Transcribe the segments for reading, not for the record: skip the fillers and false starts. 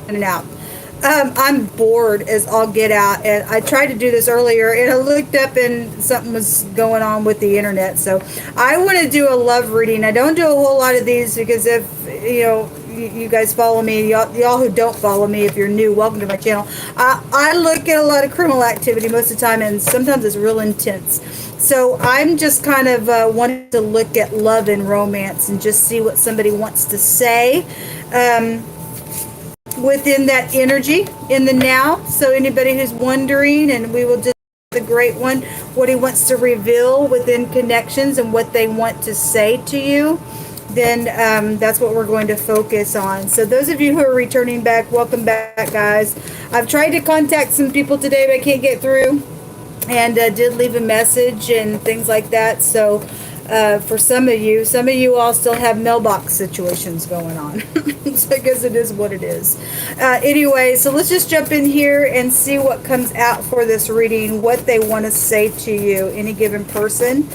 and out. I'm bored as all get out, and I tried to do this earlier, and I looked up and something was going on with the internet. So I want to do a love reading. I don't do a whole lot of these because if you guys follow me, y'all who don't follow me, if you're new, welcome to my channel. I look at a lot of criminal activity most of the time, and sometimes it's real intense. So I'm just kind of wanting to look at love and romance and just see what somebody wants to say within that energy in the now. So anybody who's wondering, and we will just the great one, what he wants to reveal within connections and what they want to say to you, then that's what we're going to focus on. So those of you who are returning back, welcome back, guys. I've tried to contact some people today, but I can't get through, and did leave a message and things like that. So for some of you all still have mailbox situations going on. So I guess it is what it is. Anyway, so let's just jump in here and see what comes out for this reading, what they want to say to you, any given person.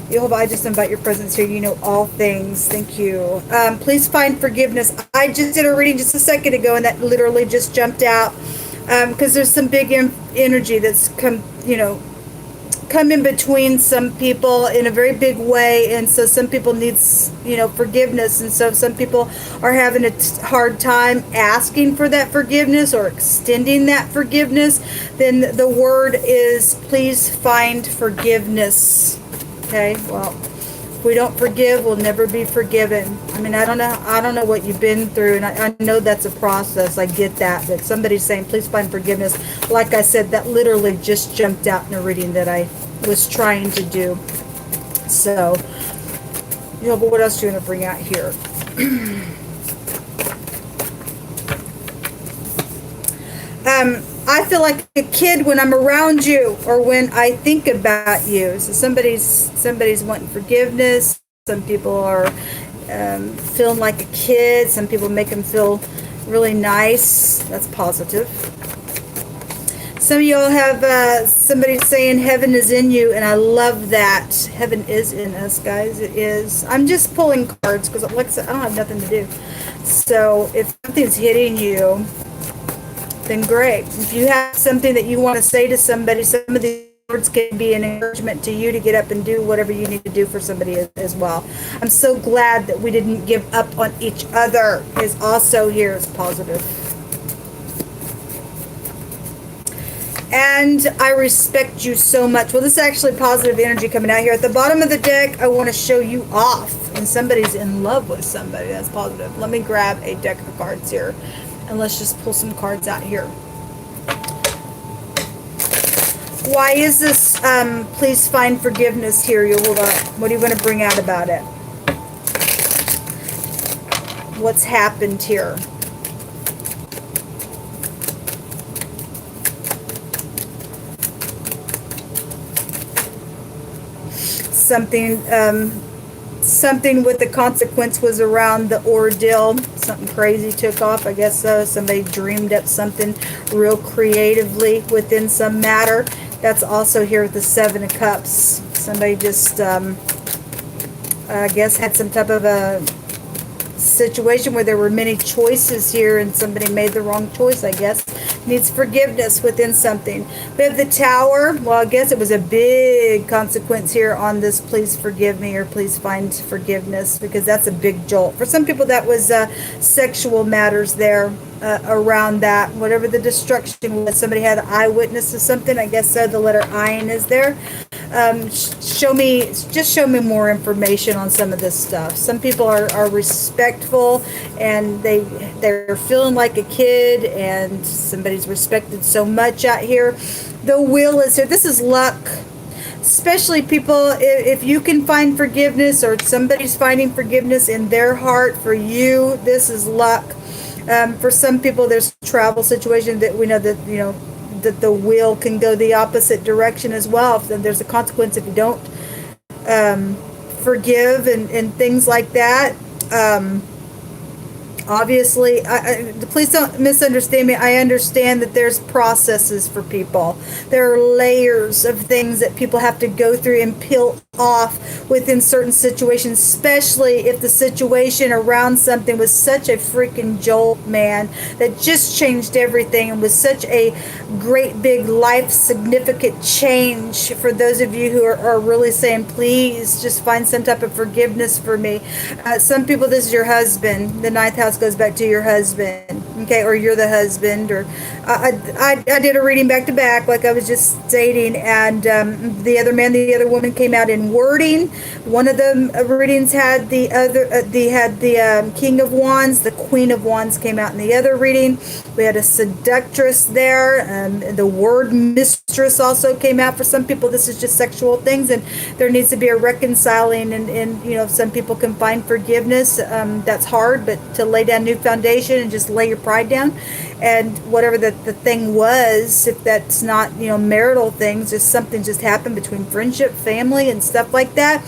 Jehovah, I just invite your presence here. You know all things. Thank you. Please find forgiveness. I just did a reading just a second ago, and that literally just jumped out because there's some big energy that's come in between some people in a very big way, and so some people need forgiveness, and so some people are having a hard time asking for that forgiveness or extending that forgiveness. Then the word is please find forgiveness. Okay, well, if we don't forgive, we'll never be forgiven. I mean, I don't know what you've been through, and I know that's a process. I get that, but somebody's saying please find forgiveness. Like I said, that literally just jumped out in a reading that I was trying to do. So, but what else do you want to bring out here? I feel like a kid when I'm around you or when I think about you. So somebody's wanting forgiveness. Some people are feeling like a kid. Some people make them feel really nice. That's positive. Some of y'all have somebody saying heaven is in you, and I love that. Heaven is in us, guys. It is. I'm just pulling cards because, like I said, I don't have nothing to do. So if something's hitting you, then great. If you have something that you want to say to somebody, some of these words can be an encouragement to you to get up and do whatever you need to do for somebody as well. I'm so glad that we didn't give up on each other is also here is positive. And I respect you so much. Well, this is actually positive energy coming out here. At the bottom of the deck, I want to show you off. And somebody's in love with somebody. That's positive. Let me grab a deck of cards here. And let's just pull some cards out here. Why is this, please find forgiveness here, Yehovah? What are you going to bring out about it? What's happened here? Something with the consequence was around the ordeal. Something crazy took off, I guess so. Somebody dreamed up something real creatively within some matter. That's also here with the Seven of Cups. Somebody just, I guess, had some type of a situation where there were many choices here and somebody made the wrong choice, I guess. Needs forgiveness within something. We have the Tower. Well, I guess it was a big consequence here on this please forgive me or please find forgiveness, because that's a big jolt. For some people that was sexual matters there around that. Whatever the destruction was, somebody had an eyewitness to something. I guess the letter Ein is there. Just show me more information on some of this stuff. Some people are respectful and they're feeling like a kid, and somebody's respected so much out here. The Wheel is here. This is luck. Especially people, if you can find forgiveness or somebody's finding forgiveness in their heart for you, this is luck. For some people, there's a travel situation that we know that the wheel can go the opposite direction as well. Then there's a consequence if you don't forgive and things like that. Obviously, please don't misunderstand me. I understand that there's processes for people. There are layers of things that people have to go through and peel off within certain situations, especially if the situation around something was such a freaking jolt, man, that just changed everything and was such a great big life significant change. For those of you who are really saying, please just find some type of forgiveness for me. Some people, this is your husband. The ninth house goes back to your husband, okay, or you're the husband, or I did a reading back to back, like I was just stating, and the other man, the other woman came out in wording. One of the readings had the other, they had the King of Wands, the Queen of Wands came out in the other reading. We had a seductress there. The word mistress also came out. For some people, this is just sexual things, and there needs to be a reconciling. And you know, some people can find forgiveness. That's hard, but to lay down new foundation and just lay your pride down, and whatever the thing was, if that's not, you know, marital things, just something just happened between friendship, family, and stuff like that,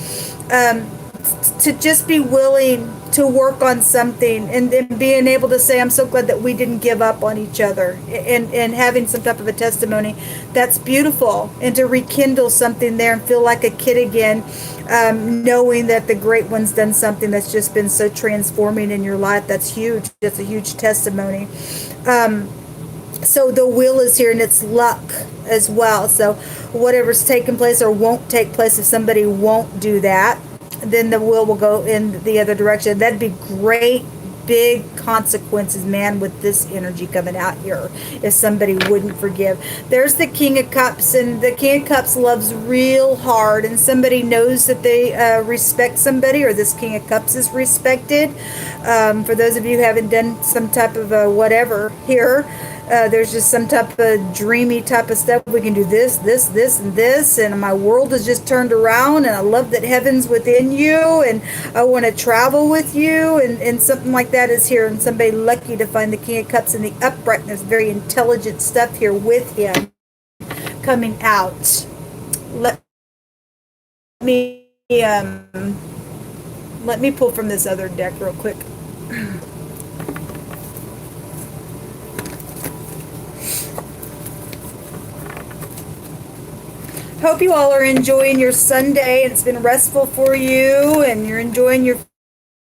to just be willing to work on something, and being able to say, I'm so glad that we didn't give up on each other, and having some type of a testimony, that's beautiful, and to rekindle something there and feel like a kid again, knowing that the great one's done something that's just been so transforming in your life. That's huge. That's a huge testimony. So the wheel is here, and it's luck as well. So whatever's taking place or won't take place, if somebody won't do that, then the wheel will go in the other direction. That'd be great big consequences, man, with this energy coming out here, if somebody wouldn't forgive. There's the King of Cups, and the King of Cups loves real hard, and somebody knows that they respect somebody, or this King of Cups is respected. For those of you who haven't done some type of whatever here, there's just some type of dreamy type of stuff. We can do this, and this, and my world is just turned around, and I love that heaven's within you, and I want to travel with you, and something like that is here. And somebody lucky to find the King of Cups in the upright, and there's very intelligent stuff here with him coming out. Let me pull from this other deck real quick. Hope you all are enjoying your Sunday. It's been restful for you, and you're enjoying your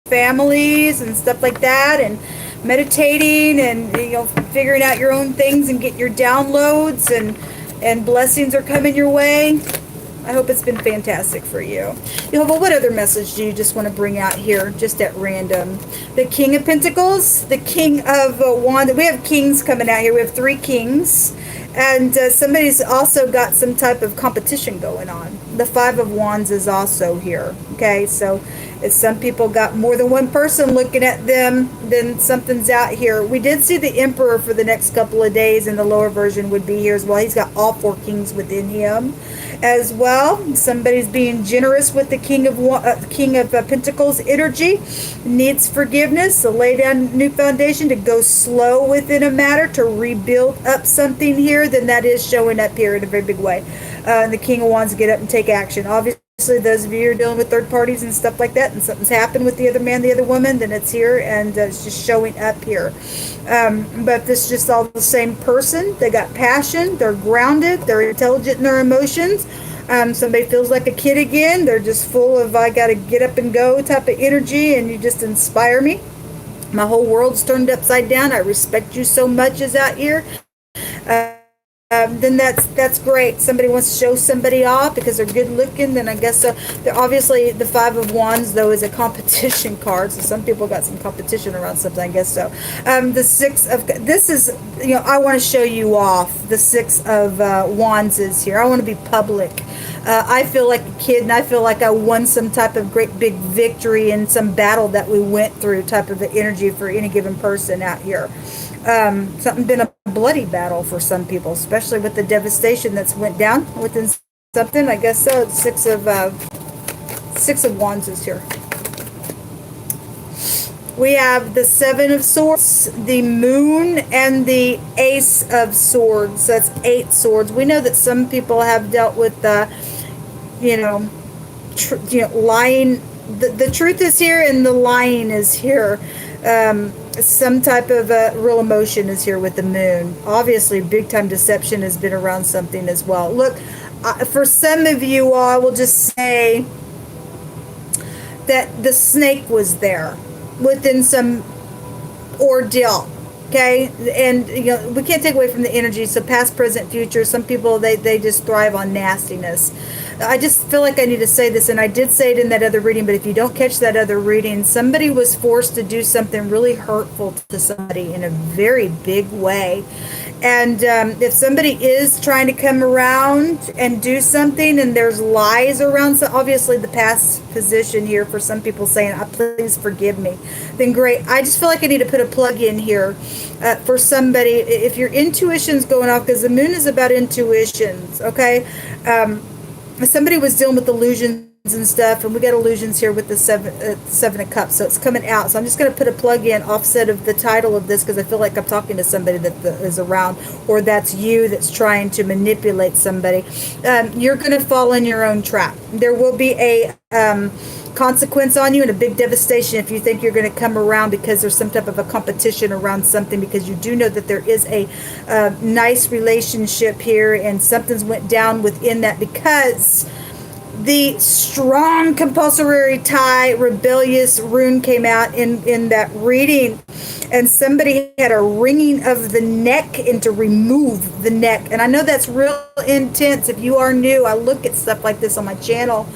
families and stuff like that, and meditating, and, you know, figuring out your own things and getting your downloads, and blessings are coming your way. I hope it's been fantastic for you. You know, but what other message do you just want to bring out here, just at random? The King of Pentacles, the King of Wands. We have kings coming out here. We have 3 kings. And somebody's also got some type of competition going on. The 5 of Wands is also here. Okay, so if some people got more than one person looking at them, then something's out here. We did see the Emperor for the next couple of days, and the lower version would be here as well. He's got all 4 kings within him as well. Somebody's being generous with the King of Pentacles energy. Needs forgiveness, to lay down new foundation, to go slow within a matter, to rebuild up something here. Then that is showing up here in a very big way. And the King of Wands, get up and take action. Obviously, those of you who are dealing with third parties and stuff like that, and something's happened with the other man, the other woman, then it's here, and it's just showing up here. But this is just all the same person. They got passion, they're grounded, they're intelligent in their emotions. Somebody feels like a kid again. They're just full of, I gotta get up and go type of energy, and you just inspire me. My whole world's turned upside down. I respect you so much is out here. Then that's great. Somebody wants to show somebody off because they're good looking, then I guess so. They're obviously, the 5 of Wands though is a competition card, so some people got some competition around something, I guess so. The 6 of, this is, you know, I want to show you off. The 6 of Wands is here. I want to be public. I feel like a kid, and I feel like I won some type of great big victory in some battle that we went through, type of the energy for any given person out here. Something been a bloody battle for some people, especially with the devastation that's went down within something. I guess so. The 6 of Wands is here. We have the 7 of Swords, the Moon, and the Ace of Swords. That's 8 swords. We know that some people have dealt with lying. The truth is here, and the lying is here. Some type of real emotion is here with the Moon. Obviously, big time deception has been around something as well. Look, For some of you all, I will just say that the snake was there within some ordeal. Okay, and we can't take away from the energy. So past, present, future. Some people they just thrive on nastiness. I just feel like I need to say this, and I did say it in that other reading, but if you don't catch that other reading, somebody was forced to do something really hurtful to somebody in a very big way. And if somebody is trying to come around and do something and there's lies around, so obviously the past position here for some people saying, please forgive me, then great. I just feel like I need to put a plug in here for somebody. If your intuition's going off, because the moon is about intuitions, okay? Somebody was dealing with illusions and stuff, and we got illusions here with the seven of cups, so it's coming out. So I'm just going to put a plug in offset of the title of this, because I feel like I'm talking to somebody that is around, or that's you that's trying to manipulate somebody. You're going to fall in your own trap. There will be a consequence on you and a big devastation if you think you're going to come around because there's some type of a competition around something, because you do know that there is a nice relationship here and something's went down within that, because the strong compulsory tie rebellious rune came out in that reading, and somebody had a wringing of the neck and to remove the neck. And I know that's real intense. If you are new, I look at stuff like this on my channel.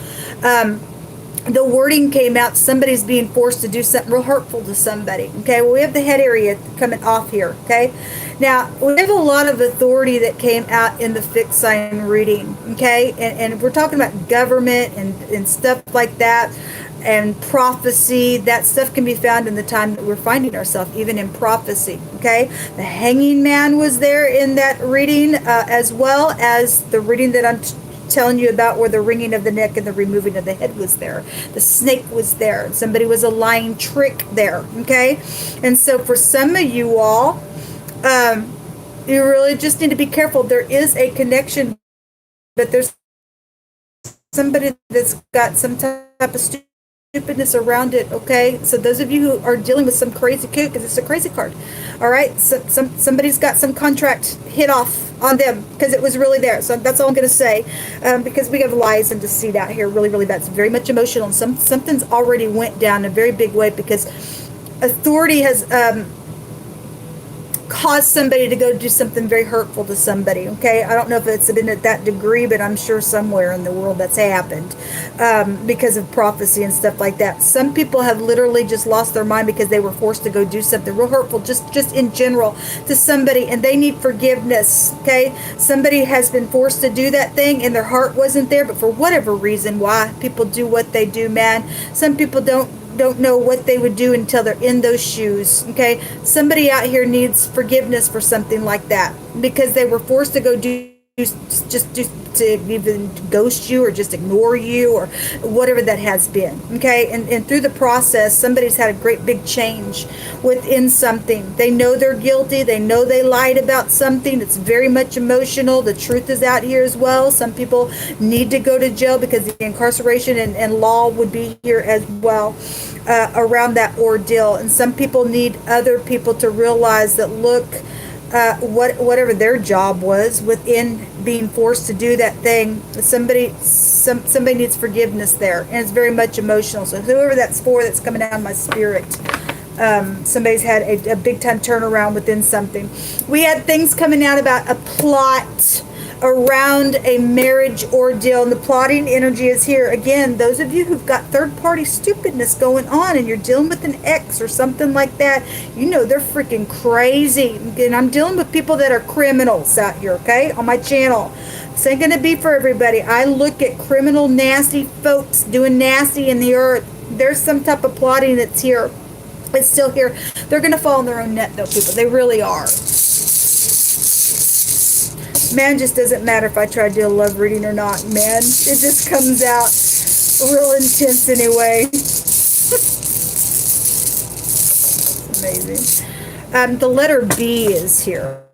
The wording came out, somebody's being forced to do something real hurtful to somebody. Okay, well, we have the head area coming off here. Okay, now we have a lot of authority that came out in the fixed sign reading. Okay, and we're talking about government and stuff like that, and prophecy. That stuff can be found in the time that we're finding ourselves, even in prophecy. Okay, the hanging man was there in that reading, as well as the reading that I'm telling you about, where the wringing of the neck and the removing of the head was there. The snake was there. Somebody was a lying trick there. Okay, and so for some of you all, you really just need to be careful. There is a connection, but there's somebody that's got some type of stupidness around it. Okay, so those of you who are dealing with some crazy coup, because it's a crazy card, all right, so somebody's got some contract hit off on them because it was really there. So that's all I'm going to say, because we have lies and deceit out here really, really bad. It's very much emotional, and something's already went down in a very big way, because authority has cause somebody to go do something very hurtful to somebody. Okay, I don't know if it's been at that degree, but I'm sure somewhere in the world that's happened, because of prophecy and stuff like that. Some people have literally just lost their mind because they were forced to go do something real hurtful, just in general, to somebody, and they need forgiveness. Okay, somebody has been forced to do that thing and their heart wasn't there, but for whatever reason why people do what they do, man, some people don't know what they would do until they're in those shoes. Okay, somebody out here needs forgiveness for something like that, because they were forced to go to even ghost you or just ignore you or whatever that has been. Okay, and through the process, somebody's had a great big change within something. They know they're guilty. They know they lied about something. It's very much emotional. The truth is out here as well. Some people need to go to jail because the incarceration and law would be here as well, around that ordeal. And some people need other people to realize that, look, whatever their job was within being forced to do that thing, somebody needs forgiveness there, and it's very much emotional. So whoever that's for, that's coming out of my spirit, somebody's had a big time turnaround within something. We had things coming out about a plot around a marriage ordeal, and the plotting energy is here again. Those of you who've got third-party stupidness going on and you're dealing with an ex or something like that, you know they're freaking crazy. And I'm dealing with people that are criminals out here, okay, on my channel. This ain't gonna be for everybody. I look at criminal, nasty folks doing nasty in the earth. There's some type of plotting that's here. It's still here. They're gonna fall in their own net, though, people. They really are. Man, just doesn't matter if I try to do a love reading or not, man. It just comes out real intense anyway. Amazing. The letter B is here.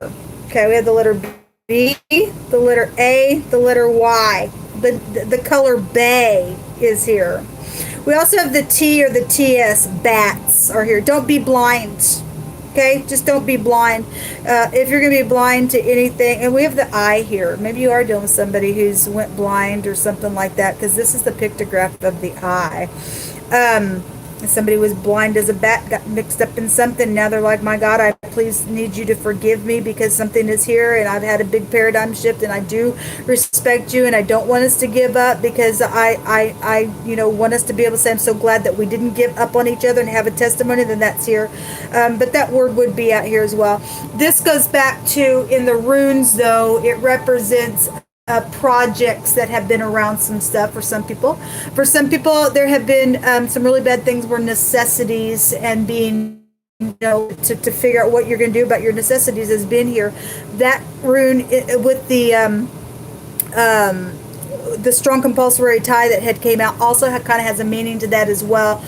Okay, we have the letter B, the letter A, the letter Y. The color bay is here. We also have the T or the TS, bats, are here. Don't be blind. Okay, just don't be blind. If you're going to be blind to anything, and we have the eye here. Maybe you are dealing with somebody who's went blind or something like that, because this is the pictograph of the eye. Somebody was blind as a bat, got mixed up in something. Now they're like, my God, I please need you to forgive me because something is here and I've had a big paradigm shift, and I do respect you, and I don't want us to give up, because I want us to be able to say, I'm so glad that we didn't give up on each other and have a testimony. Then that's here. But that word would be out here as well. This goes back to, in the runes though, it represents projects that have been around some stuff for some people. For some people, there have been some really bad things where necessities and being, to figure out what you're going to do about your necessities has been here. That rune with the strong compulsory tie that had came out also kind of has a meaning to that as well.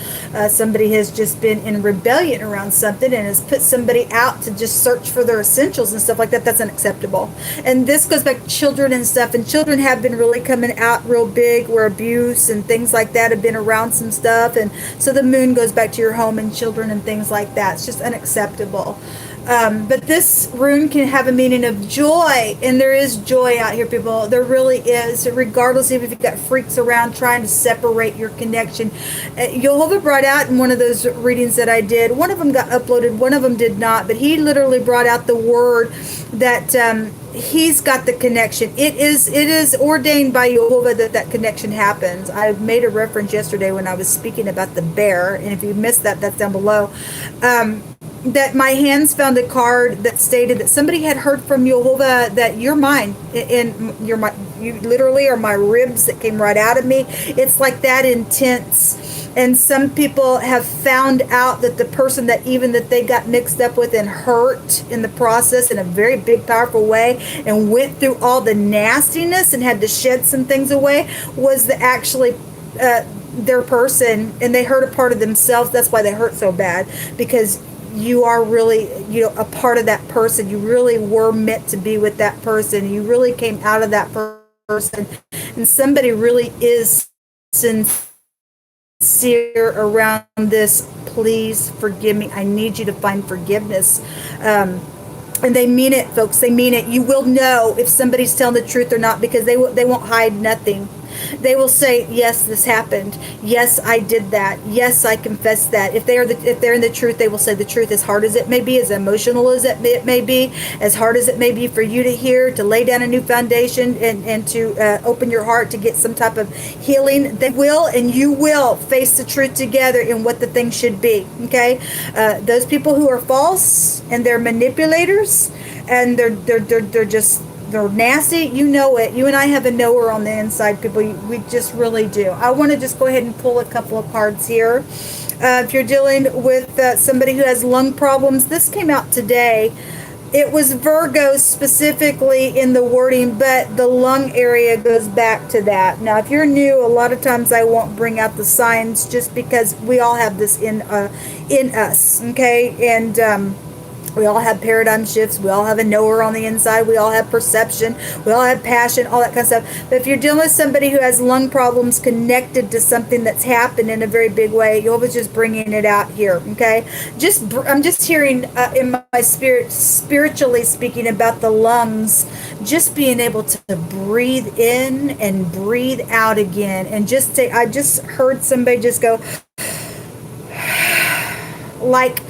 Somebody has just been in rebellion around something and has put somebody out to just search for their essentials and stuff like that. That's unacceptable. And this goes back to children and stuff, and children have been really coming out real big where abuse and things like that have been around some stuff. And so the moon goes back to your home and children and things like that. It's just unacceptable. But this rune can have a meaning of joy, and there is joy out here, people. There really is, regardless of if you've got freaks around trying to separate your connection. Jehovah brought out in one of those readings that I did, one of them got uploaded, one of them did not, but he literally brought out the word that he's got the connection. It is ordained by Jehovah that connection happens. I made a reference yesterday when I was speaking about the bear, and if you missed that, that's down below. That my hands found a card that stated that somebody had heard from Jehovah that you're mine, and you literally are my ribs that came right out of me. It's like that intense. And some people have found out that the person that they got mixed up with and hurt in the process in a very big, powerful way, and went through all the nastiness and had to shed some things away, was their person, and they hurt a part of themselves. That's why they hurt so bad, because you are really, a part of that person. You really were meant to be with that person. You really came out of that person, and somebody really is sincere around this. Please forgive me. I need you to find forgiveness. And they mean it, folks. They mean it. You will know if somebody's telling the truth or not, because they won't hide nothing. They will say, yes, this happened. Yes, I did that. Yes, I confess that. If they're in the truth, they will say the truth, as hard as it may be, as emotional as it may be, as hard as it may be for you to hear, to lay down a new foundation and to open your heart to get some type of healing. They will, and you will face the truth together in what the thing should be. Okay, those people who are false and they're manipulators and they're nasty, you know it. You and I have a knower on the inside, people. We just really do. I want to just go ahead and pull a couple of cards here. If you're dealing with somebody who has lung problems, this came out today. It was Virgo specifically in the wording, but the lung area goes back to that. Now, if you're new, a lot of times I won't bring out the signs, just because we all have this in us, okay? And we all have paradigm shifts. We all have a knower on the inside. We all have perception. We all have passion, all that kind of stuff. But if you're dealing with somebody who has lung problems connected to something that's happened in a very big way, you're always just bringing it out here, okay? I'm just hearing in my spirit, spiritually speaking, about the lungs, just being able to breathe in and breathe out again. And I just heard somebody just go, like,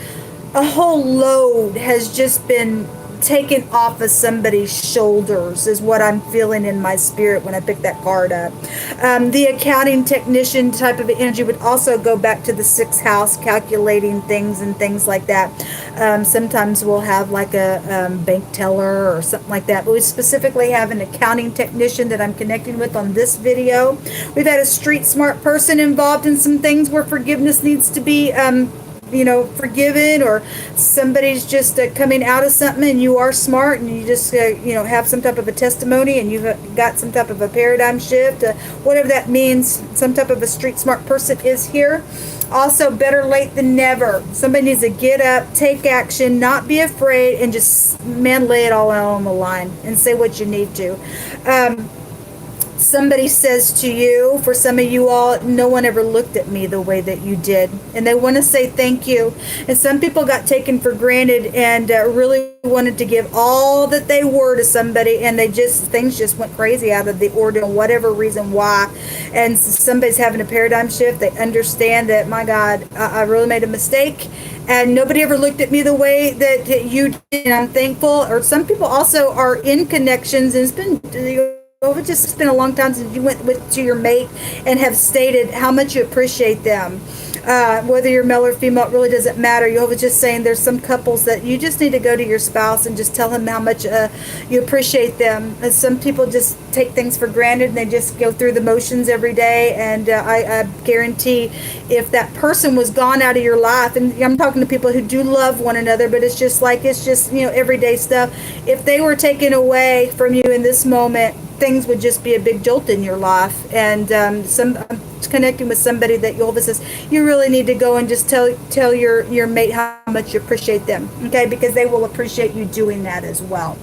a whole load has just been taken off of somebody's shoulders, is what I'm feeling in my spirit when I pick that card up. The accounting technician type of energy would also go back to the sixth house, calculating things and things like that. Sometimes we'll have like a bank teller or something like that, but we specifically have an accounting technician that I'm connecting with on this video. We've had a street smart person involved in some things where forgiveness needs to be forgiven, or somebody's just coming out of something, and you are smart, and you just have some type of a testimony, and you've got some type of a paradigm shift, whatever that means. Some type of a street smart person is here. Also, better late than never. Somebody needs to get up, take action, not be afraid, and just lay it all out on the line and say what you need to. somebody says to you, for some of you all, no one ever looked at me the way that you did, and they want to say thank you. And some people got taken for granted and really wanted to give all that they were to somebody, and things just went crazy out of the order, whatever reason why. And somebody's having a paradigm shift. They understand that, my God, I really made a mistake, and nobody ever looked at me the way that you did, and I'm thankful. Or some people also are in connections, and it's just been a long time since you went to your mate and have stated how much you appreciate them. Whether you're male or female, it really doesn't matter. Jehovah's just saying there's some couples that you just need to go to your spouse and just tell him how much you appreciate them. And some people just take things for granted and they just go through the motions every day. And I guarantee if that person was gone out of your life, and I'm talking to people who do love one another, but it's just everyday stuff. If they were taken away from you in this moment, things would just be a big jolt in your life. And I'm connecting with somebody that Jehovah says you really need to go and just tell your mate how much you appreciate them, okay? Because they will appreciate you doing that as well.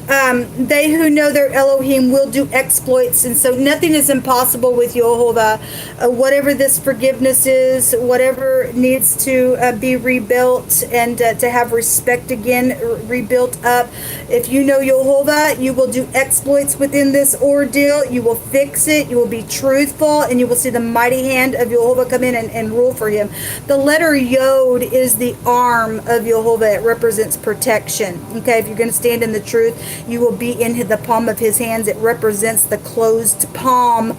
They who know their Elohim will do exploits, and so nothing is impossible with Jehovah. Whatever this forgiveness is, whatever needs to be rebuilt and to have respect again, rebuilt up. If you know Jehovah, you will do exploits within this ordeal. You will fix it. You will be truthful, and you will see the mighty hand of Jehovah come in and rule for him. The letter Yod is the arm of Jehovah. It represents protection. Okay, if you're going to stand in the truth, you will be in the palm of his hands. It represents the closed palm,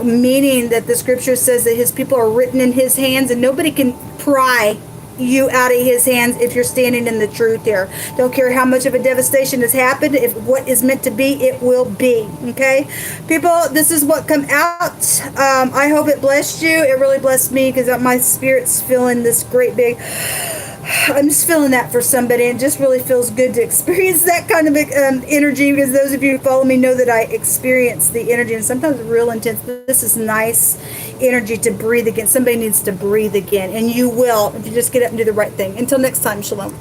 meaning that the scripture says that his people are written in his hands, and nobody can pry you out of his hands if you're standing in the truth here. Don't care how much of a devastation has happened. If what is meant to be, it will be. Okay, people, this is what come out. I hope it blessed you. It really blessed me because my spirit's feeling this great big, I'm just feeling that for somebody. It just really feels good to experience that kind of energy, because those of you who follow me know that I experience the energy, and sometimes real intense. This is nice energy to breathe again. Somebody needs to breathe again, and you will if you just get up and do the right thing. Until next time, shalom.